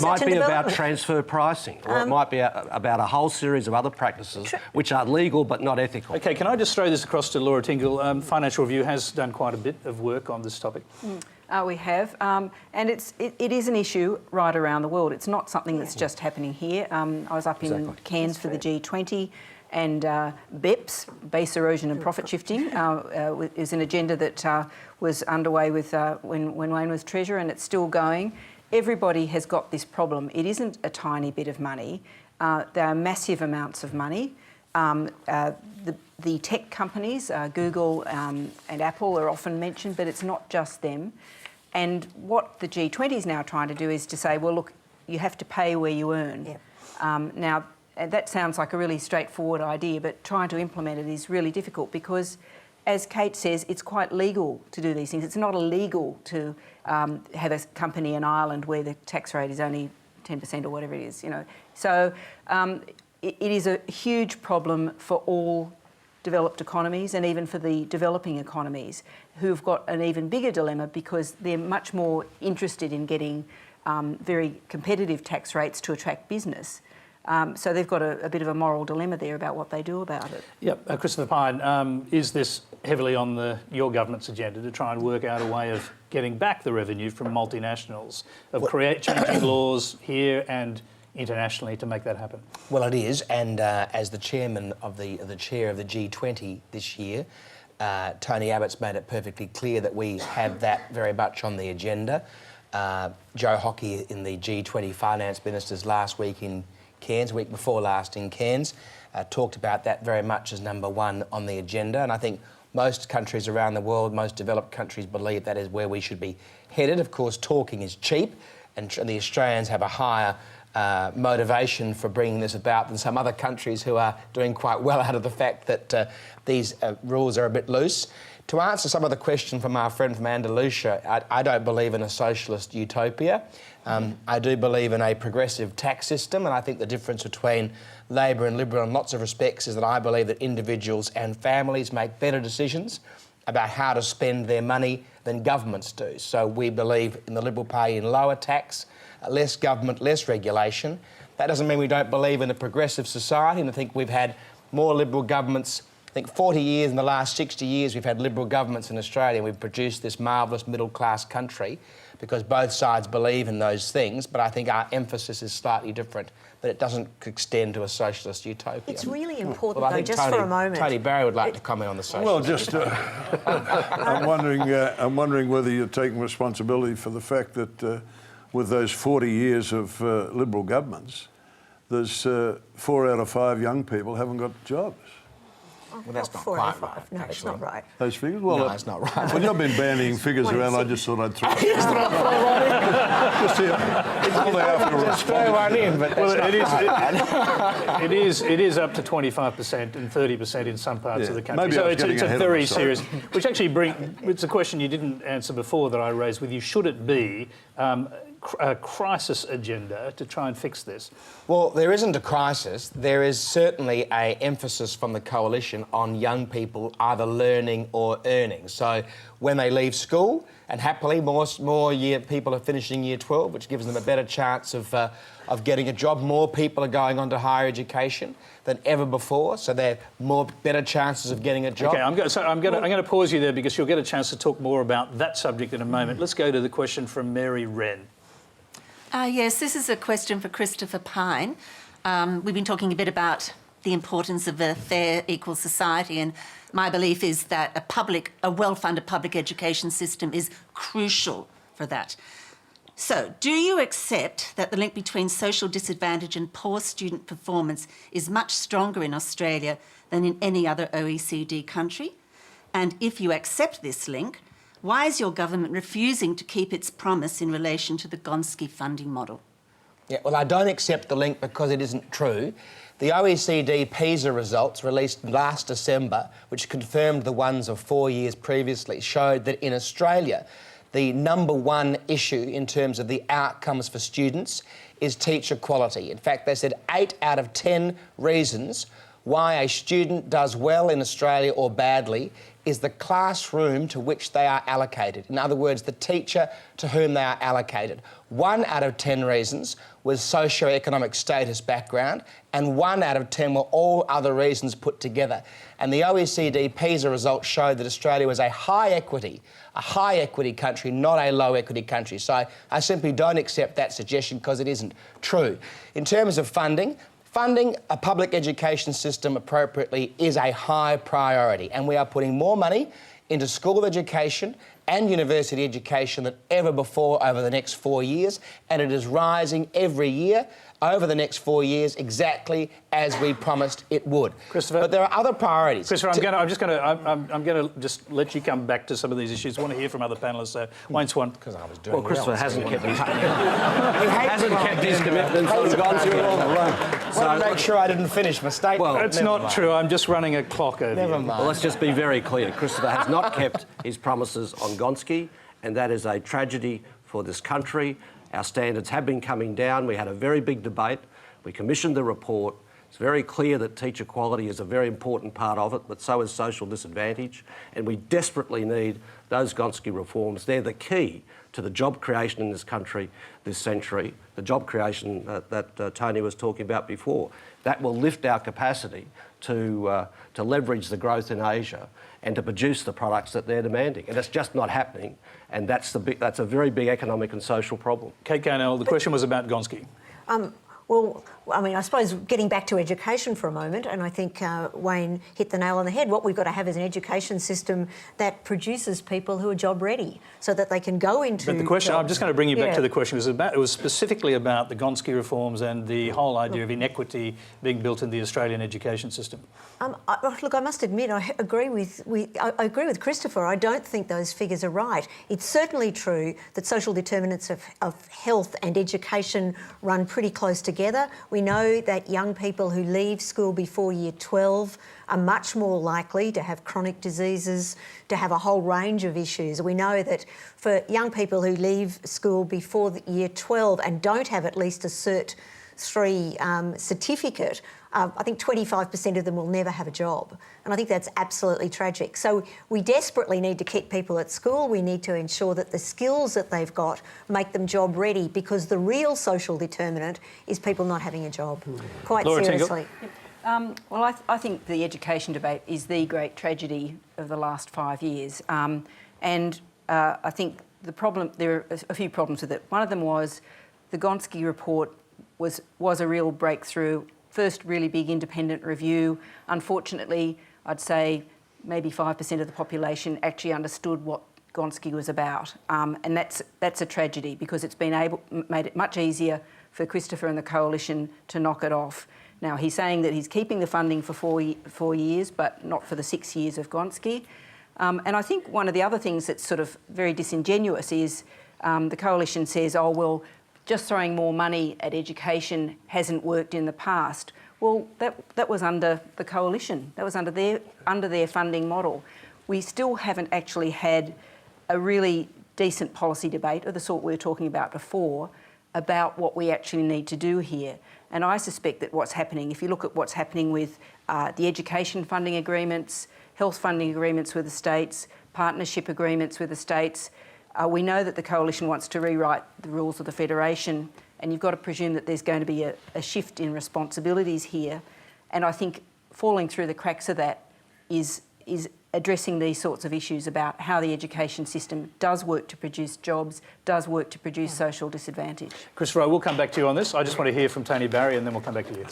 might be about transfer pricing, or it might be about a whole series of other practices which are legal but not ethical. OK, can I just throw this across to Laura Tingle? Financial Review has done quite a bit of work on this topic. We have, and it is an issue right around the world. It's not something that's just happening here. I was up in Cairns for the G20, and BEPS, base erosion and profit shifting, is an agenda that was underway with when Wayne was Treasurer, and it's still going. Everybody has got this problem. It isn't a tiny bit of money. There are massive amounts of money. The tech companies, Google and Apple, are often mentioned, but it's not just them. And what the G20 is now trying to do is to say, well, look, you have to pay where you earn. Now, that sounds like a really straightforward idea, but trying to implement it is really difficult because, as Kate says, it's quite legal to do these things. It's not illegal to have a company in Ireland where the tax rate is only 10% or whatever it is, you know. So it is a huge problem for all developed economies and even for the developing economies who've got an even bigger dilemma because they're much more interested in getting very competitive tax rates to attract business. So they've got a bit of a moral dilemma there about what they do about it. Yep. Christopher Pyne, is this heavily on your government's agenda to try and work out a way of getting back the revenue from multinationals, of changing laws here and internationally to make that happen? Well, it is, and as the chairman of the chair of the G20 this year, Tony Abbott's made it perfectly clear that we have that very much on the agenda. Joe Hockey in the G20 finance ministers last week in Cairns, week before last in Cairns, talked about that very much as number one on the agenda, and I think most countries around the world, most developed countries believe that is where we should be headed. Of course, talking is cheap, and the Australians have a higher motivation for bringing this about than some other countries who are doing quite well out of the fact that these rules are a bit loose. To answer some of the question from our friend from Andalusia, I don't believe in a socialist utopia. I do believe in a progressive tax system, and I think the difference between Labor and Liberal in lots of respects is that I believe that individuals and families make better decisions about how to spend their money than governments do. So we believe in the Liberal Party in lower tax, less government, less regulation. That doesn't mean we don't believe in a progressive society, and I think we've had more Liberal governments. I think 40 years in the last 60 years we've had Liberal governments in Australia, and we've produced this marvellous middle-class country because both sides believe in those things, but I think our emphasis is slightly different, that it doesn't extend to a socialist utopia. It's really important, though, just for a moment. Tony Barry would like to comment on the socialist. Well, just I'm wondering whether you're taking responsibility for the fact that with those 40 years of Liberal governments, there's 4 out of 5 young people haven't got jobs. Well, that's not quite right. No, it's not right. Those figures? Well, no, it's not right. When you've been bandying figures around, I just thought I'd throw it. It's not quite Just here. Just throw one in, but that's not it is up to 25% and 30% in some parts of the country. Maybe So I was it's getting a ahead of very myself. serious... Which actually it's a question you didn't answer before that I raised with you. Should it be a crisis agenda to try and fix this? Well, there isn't a crisis. There is certainly an emphasis from the coalition on young people either learning or earning. So when they leave school, and happily more people are finishing year 12, which gives them a better chance of getting a job. More people are going on to higher education than ever before, so they have better chances of getting a job. OK, I'm going to pause you there because you'll get a chance to talk more about that subject in a moment. Let's go to the question from Mary Wren. Yes, this is a question for Christopher Pyne. We've been talking a bit about the importance of a fair, equal society, and my belief is that a well-funded public education system is crucial for that. So, do you accept that the link between social disadvantage and poor student performance is much stronger in Australia than in any other OECD country? And if you accept this link, why is your government refusing to keep its promise in relation to the Gonski funding model? Yeah, well, I don't accept the link because it isn't true. The OECD PISA results released last December, which confirmed the ones of 4 years previously, showed that in Australia, the number one issue in terms of the outcomes for students is teacher quality. In fact, they said 8 out of 10 reasons why a student does well in Australia or badly is the classroom to which they are allocated. In other words, the teacher to whom they are allocated. 1 out of 10 reasons was socio-economic status background, and 1 out of 10 were all other reasons put together. And the OECD PISA results showed that Australia was a high equity country, not a low equity country. So I simply don't accept that suggestion because it isn't true. In terms of funding a public education system appropriately is a high priority, and we are putting more money into school education and university education than ever before over the next 4 years, and it is rising every year over the next 4 years, exactly as we promised it would. Christopher, but there are other priorities. Christopher, I'm going to just let you come back to some of these issues. I want to hear from other panellists. So, Wayne Swan. Because I was doing Well, Christopher hasn't kept his commitments Hates on it. Gonski all along. I want to make sure I didn't finish my statement. Well, It's not true. I'm just running a clock over Never you. mind. Well, let's just be very clear. Christopher has not kept his promises on Gonski, and that is a tragedy for this country. Our standards have been coming down. We had a very big debate. We commissioned the report. It's very clear that teacher quality is a very important part of it, but so is social disadvantage. And we desperately need those Gonski reforms. They're the key to the job creation in this country this century, the job creation that Tony was talking about before. That will lift our capacity to leverage the growth in Asia and to produce the products that they're demanding. And it's just not happening. And that's a very big economic and social problem. Kate Carnell, the question was about Gonski. Well, I mean, I suppose getting back to education for a moment, and I think Wayne hit the nail on the head. What we've got to have is an education system that produces people who are job ready, so that they can go into. But the question, jobs. I'm just going to bring you back to the question. It was specifically about the Gonski reforms and the whole idea of inequity being built in the Australian education system. Look, I must admit, I agree with Christopher. I don't think those figures are right. It's certainly true that social determinants of health and education run pretty close together. We know that young people who leave school before year 12 are much more likely to have chronic diseases, to have a whole range of issues. We know that for young people who leave school before year 12 and don't have at least a Cert 3 certificate, I think 25% of them will never have a job. And I think that's absolutely tragic. So we desperately need to keep people at school. We need to ensure that the skills that they've got make them job ready, because the real social determinant is people not having a job. Quite Laura seriously. Well, I think the education debate is the great tragedy of the last 5 years. I think there are a few problems with it. One of them was the Gonski report was a real breakthrough. First really big independent review. Unfortunately, I'd say maybe 5% of the population actually understood what Gonski was about. And that's a tragedy, because it's made it much easier for Christopher and the Coalition to knock it off. Now, he's saying that he's keeping the funding for 4 years, but not for the 6 years of Gonski. And I think one of the other things that's sort of very disingenuous is the Coalition says, oh, well, just throwing more money at education hasn't worked in the past. Well, that was under the Coalition. That was under their funding model. We still haven't actually had a really decent policy debate of the sort we were talking about before about what we actually need to do here. And I suspect that what's happening, if you look at what's happening with the education funding agreements, health funding agreements with the states, partnership agreements with the states, we know that the Coalition wants to rewrite the rules of the Federation, and you've got to presume that there's going to be a shift in responsibilities here. And I think falling through the cracks of that is addressing these sorts of issues about how the education system does work to produce jobs, does work to produce social disadvantage. Christopher, I will come back to you on this. I just want to hear from Tony Barry, and then we'll come back to you.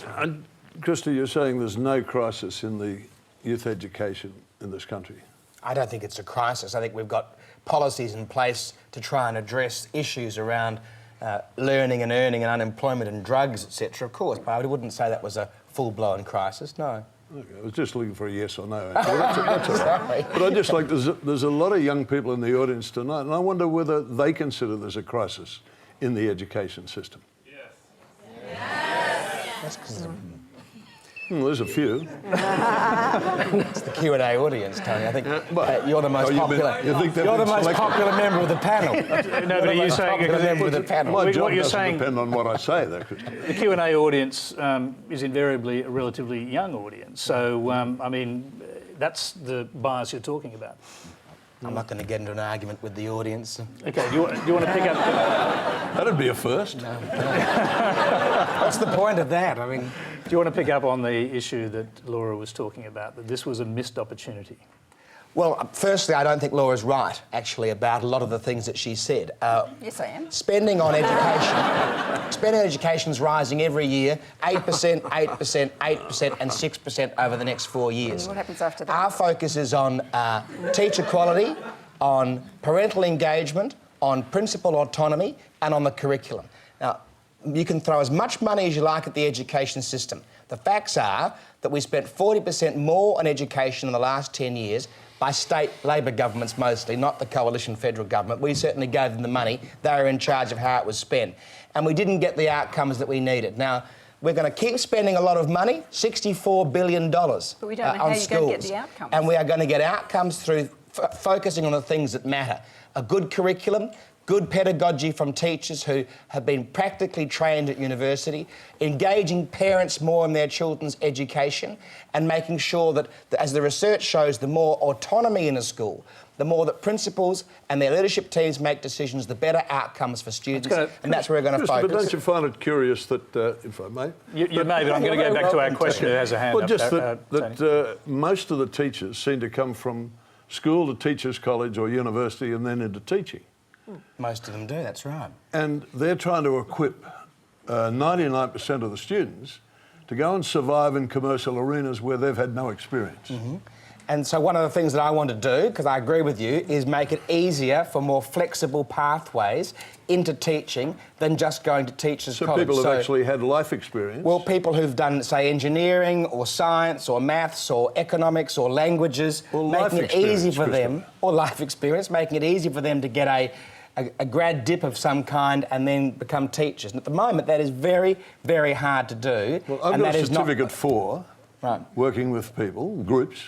Christa, you're saying there's no crisis in the youth education in this country? I don't think it's a crisis. I think we've got policies in place to try and address issues around learning and earning and unemployment and drugs, etc. Of course, but I wouldn't say that was a full-blown crisis, no. Okay, I was just looking for a yes or no. That's all right. But I just like, there's a lot of young people in the audience tonight, and I wonder whether they consider there's a crisis in the education system. Yes. There's a few. It's the Q&A audience, Tony. I think you're the most popular. You're the most popular member of the panel. No, but are you saying member of the panel? My job what you're doesn't saying, depend on what I say, though, Christopher. the Q&A audience is invariably a relatively young audience. So, I mean, that's the bias you're talking about. I'm not going to get into an argument with the audience. Okay, do you want to pick up? That'd be a first. No. What's the point of that? I mean, do you want to pick up on the issue that Laura was talking about, that this was a missed opportunity? Well, firstly, I don't think Laura's right, actually, about a lot of the things that she said. Yes, I am. Spending on education's rising every year, 8%, 8%, 8% and 6% over the next 4 years. And what happens after that? Our focus is on teacher quality, on parental engagement, on principal autonomy, and on the curriculum. Now, you can throw as much money as you like at the education system. The facts are that we spent 40% more on education in the last 10 years by state Labor governments mostly, not the coalition federal government. We certainly gave them the money. They were in charge of how it was spent. And we didn't get the outcomes that we needed. Now, we're going to keep spending a lot of money, $64 billion But we don't know how you're going to get the outcomes. And we are going to get outcomes through focusing on the things that matter. A good curriculum, good pedagogy from teachers who have been practically trained at university, engaging parents more in their children's education, and making sure that, as the research shows, the more autonomy in a school, the more that principals and their leadership teams make decisions, the better outcomes for students, and that's where we're going to focus. But don't you find it curious that, if I may... You may, but I'm going to go back to our question who has a hand up. Just that most of the teachers seem to come from school to teachers' college or university and then into teaching. Most of them do, that's right. And they're trying to equip 99% of the students to go and survive in commercial arenas where they've had no experience. Mm-hmm. And so one of the things that I want to do, because I agree with you, is make it easier for more flexible pathways into teaching than just going to teachers' college. So people have actually had life experience? Well, people who've done, say, engineering or science or maths or economics or languages, making it easy for them, or life experience, making it easy for them to get a grad dip of some kind and then become teachers. And at the moment, that is very, very hard to do. Well, I've got a certificate for working with people, groups,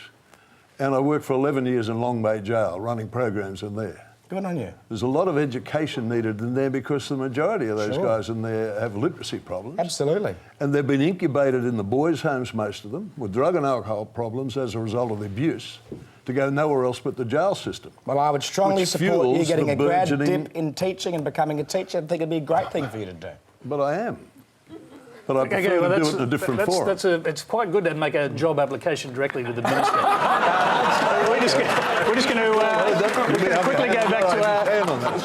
and I worked for 11 years in Long Bay Jail, running programs in there. Good on you. There's a lot of education needed in there because the majority of those guys in there have literacy problems. Absolutely. And they've been incubated in the boys' homes, most of them, with drug and alcohol problems as a result of the abuse, to go nowhere else but the jail system. Well, I would strongly support you getting a grad dip in teaching and becoming a teacher. I think it'd be a great thing for you to do. But I am. But I prefer to do it in a different forum. It's quite good to make a job application directly with the minister. We're just going to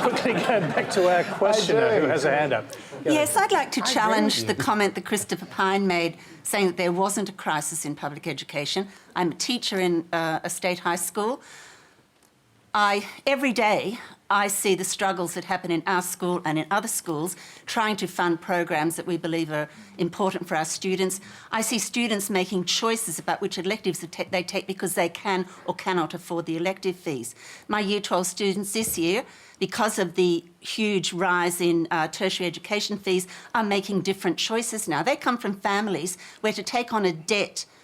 quickly go back to our questioner who has a hand up. Yes, I'd like to challenge the comment that Christopher Pyne made, saying that there wasn't a crisis in public education. I'm a teacher in a state high school. Every day, I see the struggles that happen in our school and in other schools trying to fund programs that we believe are important for our students. I see students making choices about which electives they take because they can or cannot afford the elective fees. My Year 12 students this year, because of the huge rise in tertiary education fees, are making different choices now. They come from families where to take on a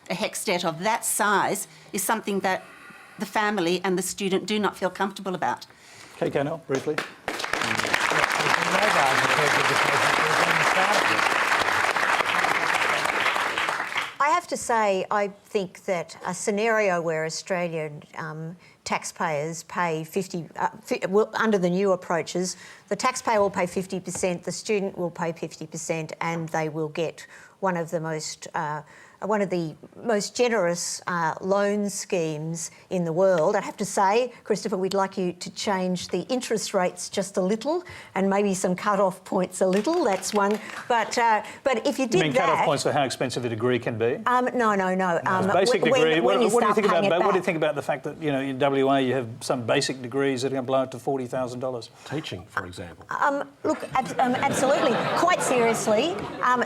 HECS debt of that size is something that the family and the student do not feel comfortable about. Okay, Carnell, briefly. I have to say, I think that a scenario where Australian taxpayers pay under the new approaches, the taxpayer will pay 50%, the student will pay 50%, and they will get one of the most generous loan schemes in the world. I'd have to say, Christopher, we'd like you to change the interest rates just a little and maybe some cut-off points a little. That's one. But if you did that... You mean cut-off points for how expensive a degree can be? No. Basic degree. What do you think about the fact that, you know, in WA you have some basic degrees that are going to blow up to $40,000? Teaching, for example. Look, absolutely. Quite seriously,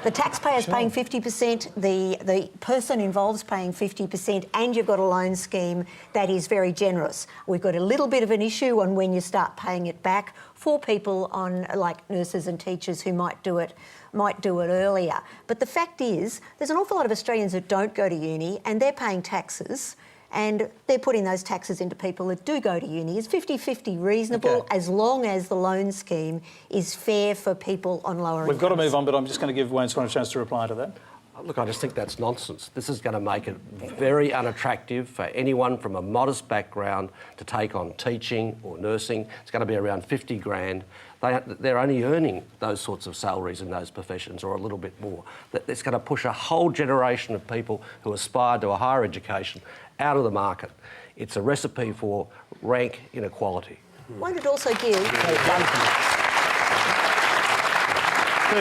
the taxpayer's paying 50%, the person involved's paying 50%, and you've got a loan scheme that is very generous. We've got a little bit of an issue on when you start paying it back for people on, like nurses and teachers who might do it earlier. But the fact is, there's an awful lot of Australians that don't go to uni and they're paying taxes, and they're putting those taxes into people that do go to uni. Is 50-50 reasonable as long as the loan scheme is fair for people on lower incomes? We've got to move on, but I'm just going to give Wayne Swan a chance to reply to that. Look, I just think that's nonsense. This is going to make it very unattractive for anyone from a modest background to take on teaching or nursing. It's going to be around 50 grand. They're only earning those sorts of salaries in those professions or a little bit more. It's going to push a whole generation of people who aspire to a higher education out of the market. It's a recipe for rank inequality. Won't it also give... 30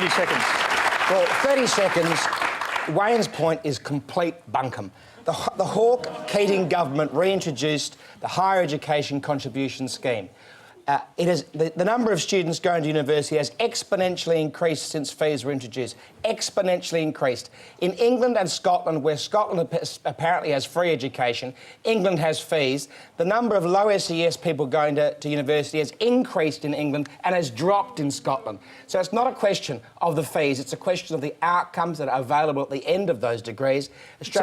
seconds. Well, 30 seconds. Wayne's point is complete bunkum. The Hawke-Keating government reintroduced the higher education contribution scheme. The number of students going to university has exponentially increased since fees were introduced. Exponentially increased. In England and Scotland, where Scotland apparently has free education, England has fees. The number of low SES people going to university has increased in England and has dropped in Scotland. So it's not a question of the fees, it's a question of the outcomes that are Available at the end of those degrees. Since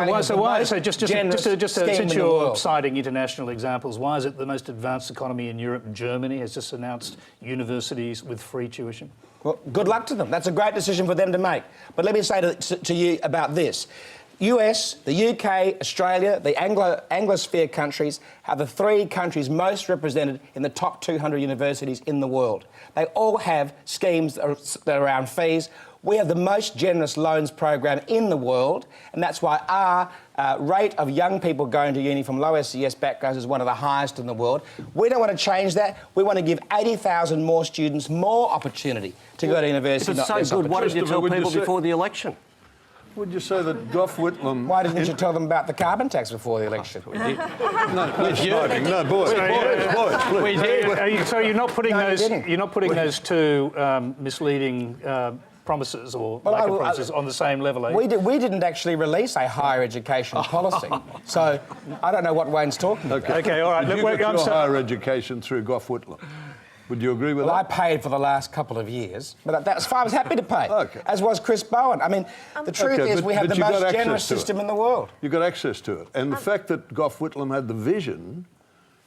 you're citing international examples, why is it the most advanced economy in Europe, Germany, has just announced universities with free tuition? Well, good luck to them. That's a great decision for them to make. But let me say to you about this. US, the UK, Australia, the Anglosphere countries are the 3 countries most represented in the top 200 universities in the world. They all have schemes that are around fees. We have the most generous loans program in the world, and that's why our rate of young people going to uni from low SES backgrounds is one of the highest in the world. We don't want to change that. We want to give 80,000 more students more opportunity to go to university. If it's so good, why did you tell people before the election? Would you say that Gough Whitlam... Why didn't you tell them about the carbon tax before the election? We did. No, boys, please. We did. So you're not putting those two misleading promises or lack of promises on the same level, eh? We didn't actually release a higher education policy, so I don't know what Wayne's talking about. Okay, all right. Did you get your higher education through Gough Whitlam? Would you agree with that? I paid for the last couple of years, but that's fine. I was happy to pay, as was Chris Bowen. I mean, the truth is we have the most generous system in the world. You got access to it. And the fact that Gough Whitlam had the vision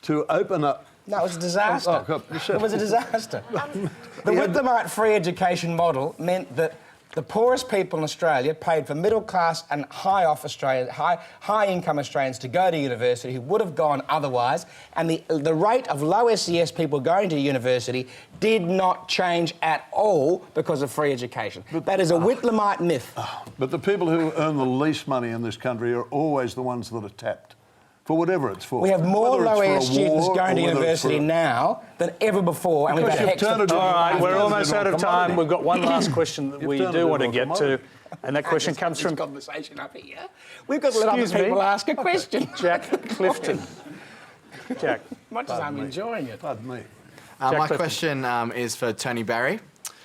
to open up... No, it was a disaster. It was a disaster. The Whitlamite free education model meant that the poorest people in Australia paid for middle-class and high-income Australians to go to university who would have gone otherwise, and the rate of low SES people going to university did not change at all because of free education. That is a Whitlamite myth. But the people who earn the least money in this country are always the ones that are tapped. For whatever it's for. We have more low-SES students going to university now than ever before, and we've had All right, we're almost out of time. We've got one last question that we do want to get to, and that question comes from... conversation up here. We've got to let other people ask a question. Jack Clifton. Jack. Much as I'm enjoying it. Pardon me. My question is for Tony Barry.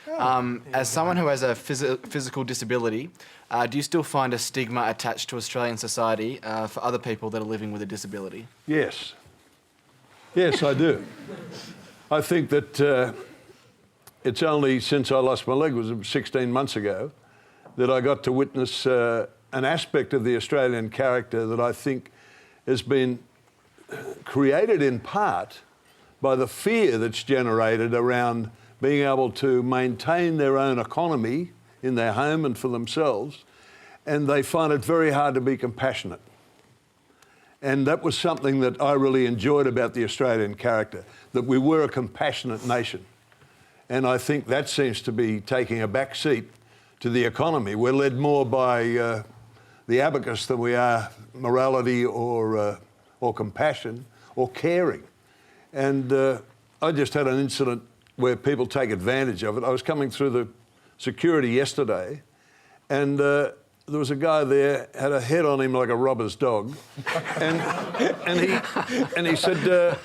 As someone who has a physical disability, do you still find a stigma attached to Australian society for other people that are living with a disability? Yes. Yes, I do. I think that it's only since I lost my leg, it was 16 months ago, that I got to witness an aspect of the Australian character that I think has been created in part by the fear that's generated around being able to maintain their own economy in their home and for themselves, and they find it very hard to be compassionate. And that was something that I really enjoyed about the Australian character, that we were a compassionate nation. And I think that seems to be taking a back seat to the economy. We're led more by the abacus than we are morality or compassion or caring. And I just had an incident where people take advantage of it. I was coming through the security yesterday, and there was a guy there, had a head on him like a robber's dog, and he said,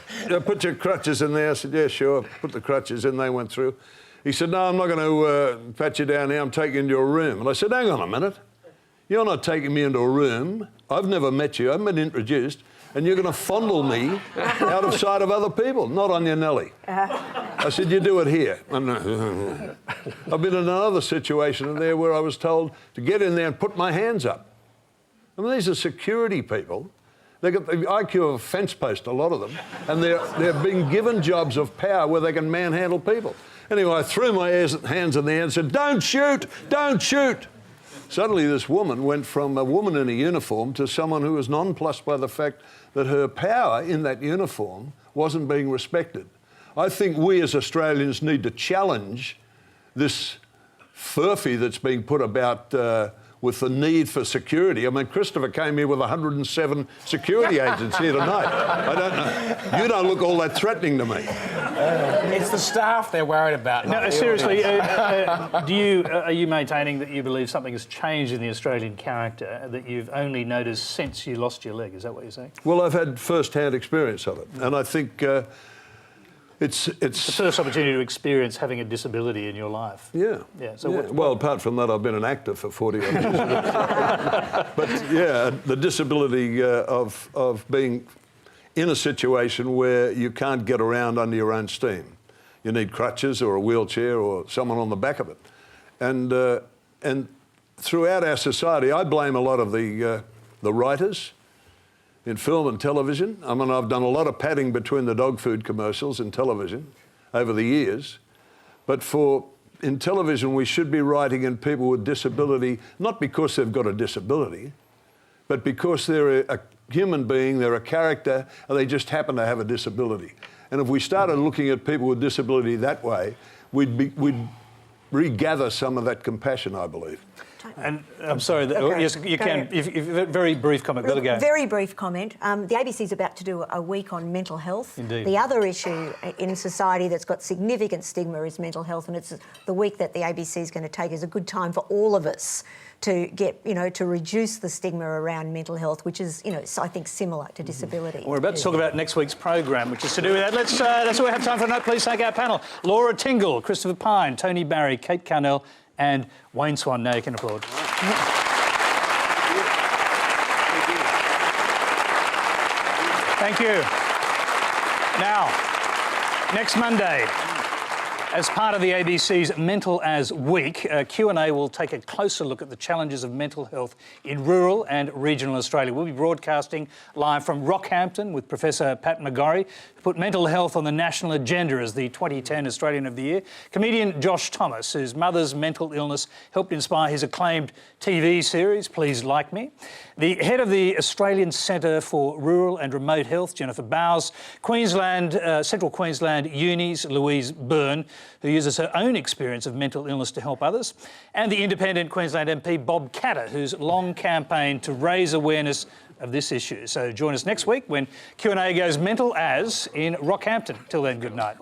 put your crutches in there. I said, yeah, sure, put the crutches in. They went through. He said, no, I'm not going to pat you down here, I'm taking you into a room. And I said, hang on a minute, you're not taking me into a room, I've never met you, I haven't been introduced, and you're going to fondle me out of sight of other people, not on your Nelly. I said, you do it here. I've been in another situation there where I was told to get in there and put my hands up. I mean, these are security people. They've got the IQ of a fence post, a lot of them, and they're being given jobs of power where they can manhandle people. Anyway, I threw my hands in the air and said, don't shoot, don't shoot. Suddenly this woman went from a woman in a uniform to someone who was nonplussed by the fact that her power in that uniform wasn't being respected. I think we as Australians need to challenge this furphy that's being put about with the need for security. I mean, Christopher came here with 107 security agents here tonight. I don't know. You don't look all that threatening to me. It's the staff they're worried about. No, seriously, are you maintaining that you believe something has changed in the Australian character that you've only noticed since you lost your leg? Is that what you're saying? Well, I've had first-hand experience of it, and I think it's the first opportunity to experience having a disability in your life. Yeah. Yeah. So yeah. Well, apart from that, I've been an actor for 40 odd years. But yeah, the disability of being in a situation where you can't get around under your own steam. You need crutches or a wheelchair or someone on the back of it. And throughout our society, I blame a lot of the writers in film and television. I mean, I've done a lot of padding between the dog food commercials in television over the years. But in television, we should be writing in people with disability, not because they've got a disability, but because they're a human being, they're a character, and they just happen to have a disability. And if we started looking at people with disability that way, we'd regather some of that compassion, I believe. And I'm sorry, yes, you can. If very brief comment, got to go. Very brief comment. The ABC's about to do a week on mental health. Indeed. The other issue in society that's got significant stigma is mental health, and it's the week that the ABC is going to take is a good time for all of us to get, to reduce the stigma around mental health, which is, I think similar to disability. We're about to talk about next week's program, which is to do with that. That's all we have time for tonight. Please thank our panel: Laura Tingle, Christopher Pyne, Tony Barry, Kate Carnell, and Wayne Swan. Now you can applaud. Thank you. Now, next Monday, as part of the ABC's Mental As Week, Q&A will take a closer look at the challenges of mental health in rural and regional Australia. We'll be broadcasting live from Rockhampton with Professor Pat McGorry, who put mental health on the national agenda as the 2010 Australian of the Year. Comedian Josh Thomas, whose mother's mental illness helped inspire his acclaimed TV series, Please Like Me. The head of the Australian Centre for Rural and Remote Health, Jennifer Bowes. Central Queensland Uni's Louise Byrne, who uses her own experience of mental illness to help others, and the independent Queensland MP Bob Katter, who's long campaigned to raise awareness of this issue. So join us next week when Q&A goes mental as in Rockhampton. Till then, good night.